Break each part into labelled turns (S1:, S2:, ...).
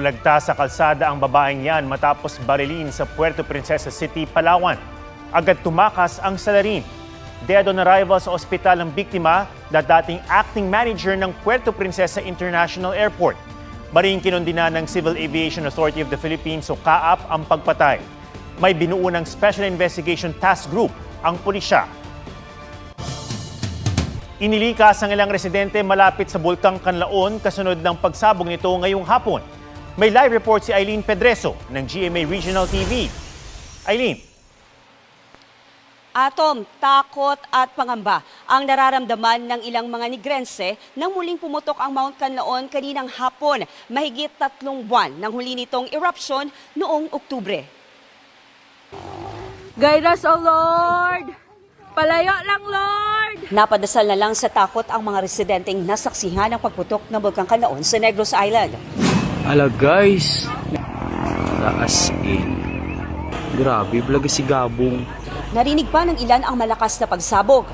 S1: Nabulagta sa kalsada ang babaeng yan matapos barilin sa Puerto Princesa City, Palawan. Agad tumakas ang salarin. Dead on arrival sa ospital ang biktima na dating acting manager ng Puerto Princesa International Airport. Maring kinundina ng Civil Aviation Authority of the Philippines o CAAP ang pagpatay. May binuo ng Special Investigation Task Group ang pulisya. Inilikas ang ilang residente malapit sa Bulkang Canlaon kasunod ng pagsabog nito ngayong hapon. May live report si Eileen Pedreso ng GMA Regional TV. Eileen.
S2: Atom, takot at pangamba ang nararamdaman ng ilang mga Negrense nang muling pumutok ang Mount Canlaon kaninang hapon, mahigit 3 buwan nang huli nitong eruption noong Oktubre.
S3: Guide us, O Lord! Palayo lang, Lord!
S2: Napadasal na lang sa takot ang mga residenteng nasaksihan ng pagputok ng Bulkang Canlaon sa Negros Island.
S4: Ala guys, taas in. Grabe, vlog si Gabong.
S2: Narinig pa ng ilan ang malakas na pagsabog.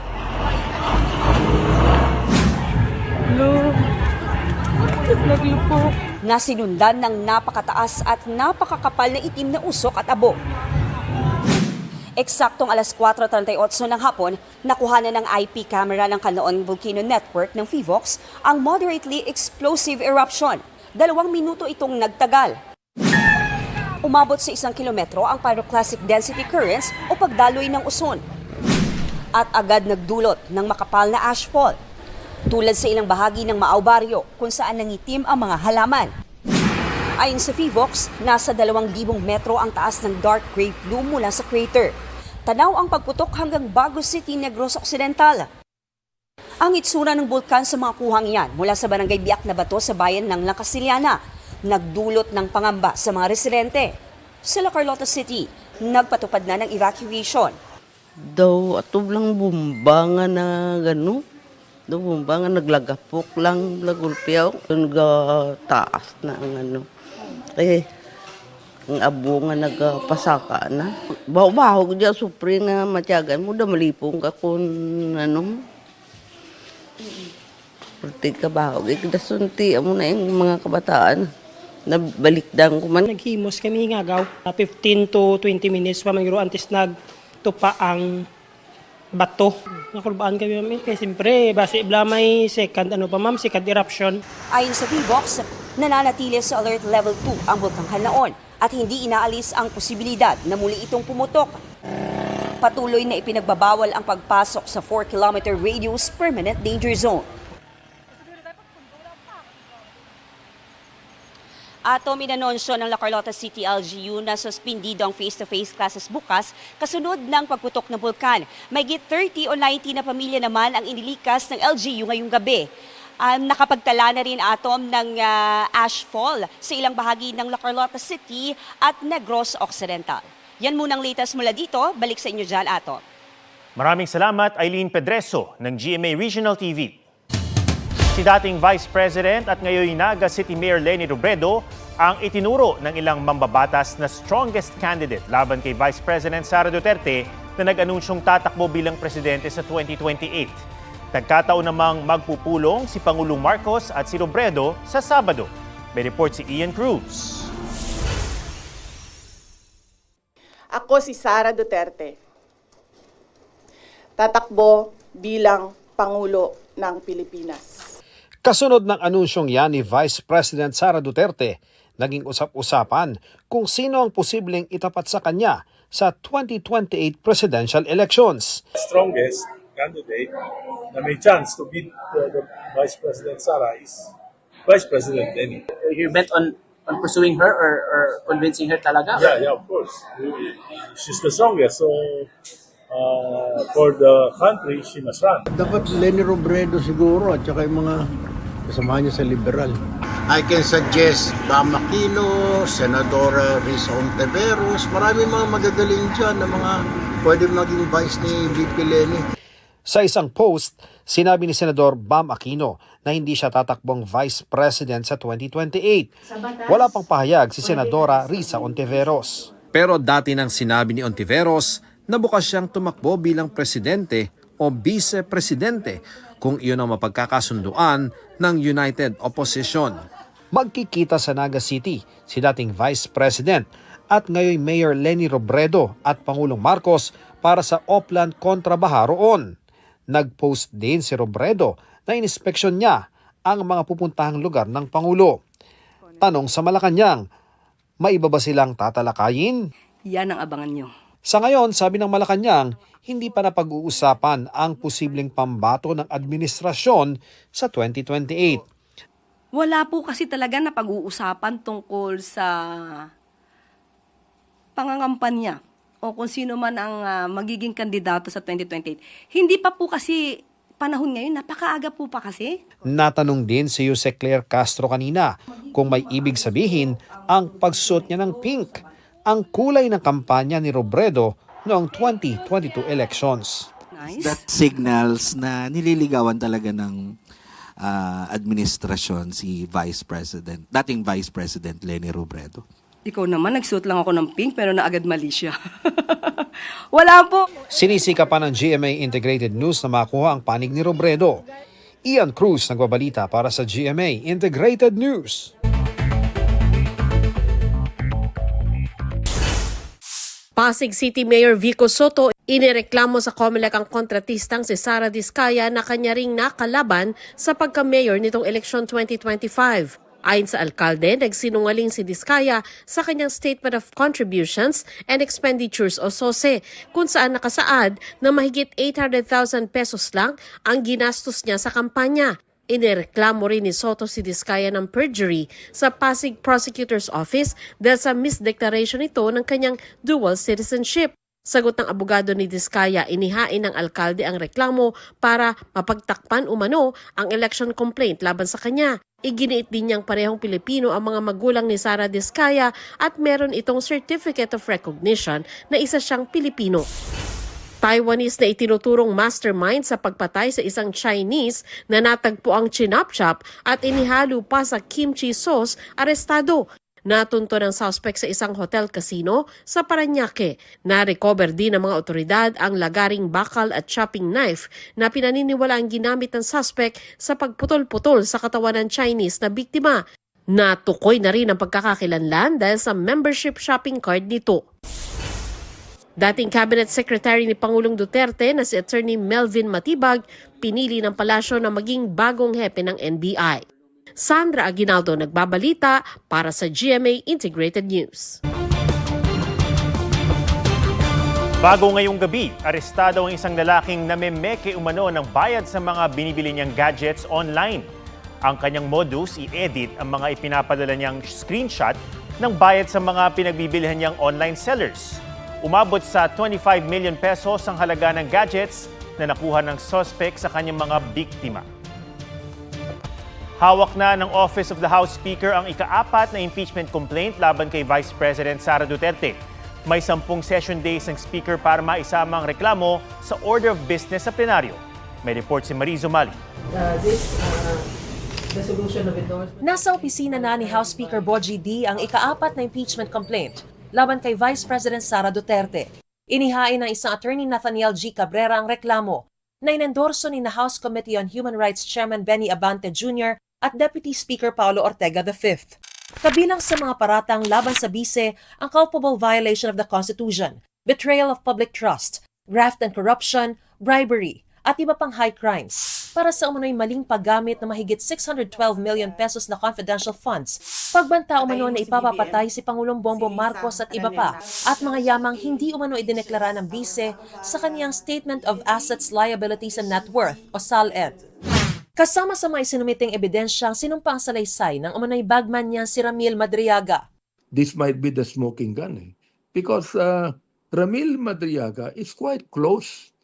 S3: Lord, naglupok.
S2: Nasinundan ng napakataas at napakakapal na itim na usok at abo. Eksaktong alas 4:38 ng hapon, nakuha na ng IP camera ng Canlaon Volcano Network ng PHIVOLCS ang moderately explosive eruption. 2 minuto itong nagtagal. Umabot sa 1 kilometro ang pyroclastic density currents o pagdaloy ng uson. At agad nagdulot ng makapal na ashfall. Tulad sa ilang bahagi ng Maao Barrio kung saan nangitim ang mga halaman. Ayon sa PHIVOLCS, nasa 2,000 metro ang taas ng dark gray plume mula sa crater. Tanaw ang pagputok hanggang Bagos City, Negros Occidental. Ang itsura ng bulkan sa mga kuhang yan mula sa barangay Biak na Bato sa bayan ng Lacasiliana, nagdulot ng pangamba sa mga residente. Sa La Carlota City, nagpatupad na ng evacuation.
S5: Daw ato lang bomba nga na gano. Daw bomba nga naglagapok lang lagulpiaw. Taas na ang ano. Ang abo nga nagpasaka na. Baho-baho ko dyan supre nga matyagan mo. Da malipong ka kung ano. Perti ka baho. Dasunti mo na yung mga kabataan. Nabalikdan ko man.
S6: Naghimos kami ngagaw. 15 to 20 minutes pa magiro antes nagtupa ang bato. Nakulbaan kami ma'am. Kaya siyempre, base may second second eruption.
S2: Ayon sa PHIVOLCS, nananatili sa alert level 2 ang Bulkang Canlaon at hindi inaalis ang posibilidad na muli itong pumutok. Patuloy na ipinagbabawal ang pagpasok sa 4-kilometer radius permanent danger zone. Atom, inanunsyo ng La Carlota City LGU na suspindido ang face-to-face classes bukas kasunod ng pagputok ng bulkan. Mayigit 30 o 90 na pamilya naman ang inilikas ng LGU ngayong gabi. Nakapagtala na rin Atom ng ashfall sa ilang bahagi ng La Carlota City at Negros Occidental. Yan munang latest mula dito. Balik sa inyo dyan, Atom.
S1: Maraming salamat, Eileen Pedreso ng GMA Regional TV. Si dating Vice President at ngayon Naga City Mayor Leni Robredo ang itinuro ng ilang mambabatas na strongest candidate laban kay Vice President Sara Duterte na nag-anunsyong tatakbo bilang presidente sa 2028. Nagkataon namang magpupulong si Pangulong Marcos at si Robredo sa Sabado. May report si Ian Cruz.
S7: Ako si Sara Duterte. Tatakbo bilang Pangulo ng Pilipinas.
S8: Kasunod ng anunsyong yan ni Vice President Sara Duterte, naging usap-usapan kung sino ang posibleng itapat sa kanya sa 2028 presidential elections.
S9: Strongest candidate na may chance to beat the Vice President Sara is Vice President Leni.
S10: You're bent on pursuing her or convincing her talaga?
S9: Yeah, of course. She's the strongest, so for the country, she must run.
S11: Dapat Leni Robredo siguro at saka yung mga kasama niya sa liberal.
S12: I can suggest Bam Aquino, Senadora Risa Ontiveros, marami mga magagaling dyan na mga pwede maging vice ni VP Leni.
S8: Sa isang post, sinabi ni Senador Bam Aquino na hindi siya tatakbong Vice President sa 2028. Wala pang pahayag si Senadora Risa Ontiveros. Pero dati nang sinabi ni Ontiveros na bukas siyang tumakbo bilang presidente o vice-presidente kung iyon ang mapagkakasunduan ng United Opposition. magkikita sa Naga City si dating Vice President at ngayon Mayor Leni Robredo at Pangulong Marcos para sa Oplan kontrabaha roon. Nag-post din si Robredo na inspeksyon niya ang mga pupuntahang lugar ng Pangulo. Tanong sa Malacanang, may iba ba silang tatalakayin?
S3: Yan ang abangan nyo.
S8: Sa ngayon, sabi ng Malacanang, hindi pa napag-uusapan ang posibleng pambato ng administrasyon sa 2028.
S3: Wala po kasi talaga na pag-uusapan tungkol sa pangangampanya o kung sino man ang magiging kandidato sa 2028. Hindi pa po kasi panahon ngayon, napakaaga po pa kasi.
S8: Natanong din si Jose Claire Castro kanina kung may ibig sabihin ang pagsuot niya ng pink, ang kulay ng kampanya ni Robredo noong 2022 elections.
S3: Nice.
S13: That signals na nililigawan talaga ng administrasyon si dating Vice President Leni Robredo.
S3: Ikaw naman, nagsuot lang ako ng pink pero naagad mali siya. Wala po.
S8: Sinisika pa ng GMA Integrated News na makuha ang panig ni Robredo. Ian Cruz nagbabalita para sa GMA Integrated News.
S14: Pasig City Mayor Vico Soto inireklamo sa COMELEC ang kontratistang si Sara Diskaya na kanya ring nakalaban sa pagka-mayor nitong eleksyon 2025. Ayon sa alkalde, nagsinungaling si Diskaya sa kanyang Statement of Contributions and Expenditures o SOSE, kung saan nakasaad na mahigit 800,000 pesos lang ang ginastos niya sa kampanya. Inireklamo rin ni Soto si Diskaya ng perjury sa Pasig Prosecutor's Office dahil sa misdeclaration ito ng kanyang dual citizenship. Sagot ng abogado ni Diskaya, inihain ng alkalde ang reklamo para mapagtakpan umano ang election complaint laban sa kanya. Iginiit din niyang parehong Pilipino ang mga magulang ni Sara Diskaya at meron itong Certificate of Recognition na isa siyang Pilipino. Taiwanese na itinuturong mastermind sa pagpatay sa isang Chinese na natagpo ang chinap-chap at inihalo pa sa kimchi sauce, arestado. Natunto ng suspect sa isang hotel casino sa Parañaque. Na-recover din ng mga otoridad ang lagaring bakal at chopping knife na pinaniniwala ang ginamit ng suspect sa pagputol-putol sa katawan ng Chinese na biktima. Natukoy na rin ang pagkakakilanlan dahil sa membership shopping card nito. Dating Cabinet Secretary ni Pangulong Duterte na si Attorney Melvin Matibag, pinili ng palasyo na maging bagong hepe ng NBI. Sandra Aguinaldo nagbabalita para sa GMA Integrated News.
S1: Bago ngayong gabi, arestado ang isang lalaking namemeke umano ng bayad sa mga binibili niyang gadgets online. Ang kanyang modus, i-edit ang mga ipinapadala niyang screenshot ng bayad sa mga pinagbibilihan niyang online sellers. Umabot sa 25 million pesos ang halaga ng gadgets na nakuha ng suspect sa kanyang mga biktima. Hawak na ng Office of the House Speaker ang ika-4 na impeachment complaint laban kay Vice President Sara Duterte. May 10 session days ng Speaker para maisama ang reklamo sa order of business sa plenaryo. May report si Marizo Mali.
S15: Nasa opisina na ni House Speaker Bogie D ang ika-4 na impeachment complaint laban kay Vice President Sara Duterte. Inihain ng isang attorney Nathaniel G. Cabrera ang reklamo na inendorso ni na House Committee on Human Rights Chairman Benny Abante Jr. at Deputy Speaker Paulo Ortega V. Kabilang sa mga paratang laban sa bise ang culpable violation of the Constitution, betrayal of public trust, graft and corruption, bribery, at iba pang high crimes para sa umano'y maling paggamit ng mahigit 612 million pesos na confidential funds, pagbanta umano na ipapapatay si Pangulong Bongbong Marcos at iba pa, at mga yamang hindi umano idineklara ng bise sa kaniyang Statement of Assets, Liabilities and Net Worth o SALN. Kasama sa mga isinumiting ebidensyang sinumpa ang salaysay ng umano'y bagman niya si Ramil Madriaga.
S16: This might be the smoking gun because Ramil Madriaga is quite close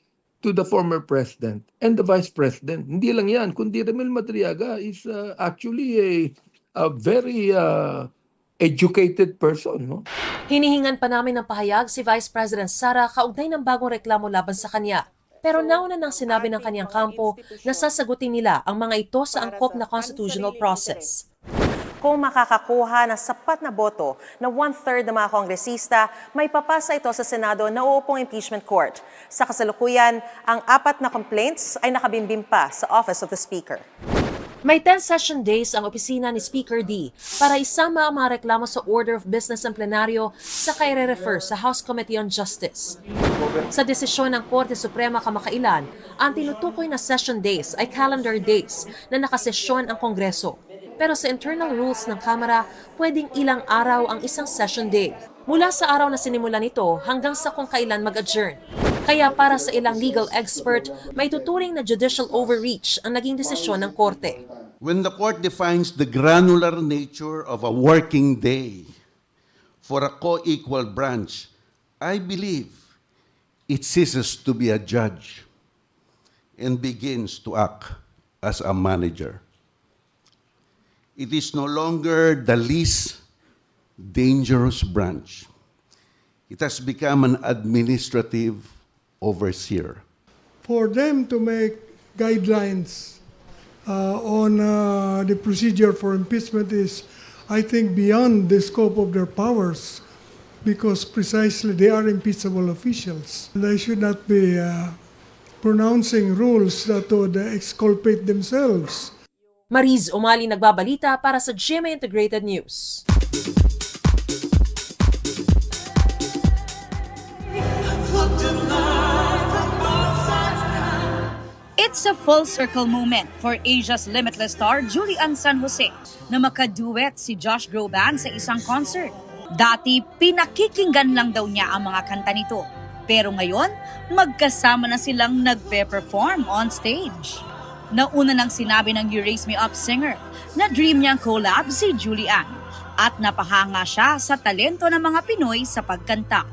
S16: to the former president and the vice president. Hindi lang yan, kundi Ramil Madriaga is actually a very educated person. No?
S15: Hinihingan pa namin ng pahayag si Vice President Sara kaugnay ng bagong reklamo laban sa kanya. Pero nauna nang sinabi ng kanyang kampo na sasagutin nila ang mga ito sa angkop na constitutional process.
S17: Kung makakakuha ng sapat na boto na 1/3 ng mga kongresista, may papasa ito sa Senado na uupong impeachment court. Sa kasalukuyan, ang 4 na complaints ay nakabimbim pa sa Office of the Speaker.
S15: May 10 session days ang opisina ni Speaker D para isama ang mga reklamo sa Order of Business ng plenaryo sa kaire-refer sa House Committee on Justice. Sa desisyon ng Korte Suprema kamakailan, ang tinutukoy na session days ay calendar days na nakasesyon ang Kongreso. Pero sa internal rules ng Kamara, pwedeng ilang araw ang isang session day. Mula sa araw na sinimula nito hanggang sa kung kailan mag-adjourn. Kaya para sa ilang legal expert, may tuturing na judicial overreach ang naging desisyon ng Korte.
S18: When the court defines the granular nature of a working day for a co-equal branch, I believe it ceases to be a judge and begins to act as a manager. It is no longer the least dangerous branch. It has become an administrative overseer.
S19: For them to make guidelines on the procedure for impeachment is, I think, beyond the scope of their powers because precisely they are impeachable officials. They should not be pronouncing rules that would exculpate themselves.
S15: Mariz Umali nagbabalita para sa GMA Integrated News.
S20: It's a full circle moment for Asia's limitless star Julian San Jose na makaduet si Josh Groban sa isang concert. Dati, pinakikinggan lang daw niya ang mga kanta nito. Pero ngayon, magkasama na silang nagpe-perform on stage. Nauna nang sinabi ng You Raise Me Up singer na dream niyang collab si Julian at napahanga siya sa talento ng mga Pinoy sa pagkanta.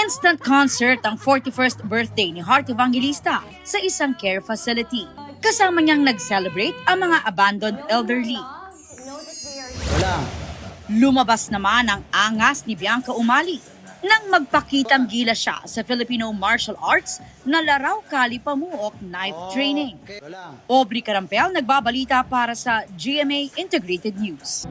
S20: Instant concert ang 41st birthday ni Heart Evangelista sa isang care facility. Kasama niyang nag-celebrate ang mga abandoned elderly. Lumabas naman ang angas ni Bianca Umali nang magpakitang gila siya sa Filipino martial arts na laraw kali pamuok knife training. Aubrey Carampel nagbabalita para sa GMA Integrated News.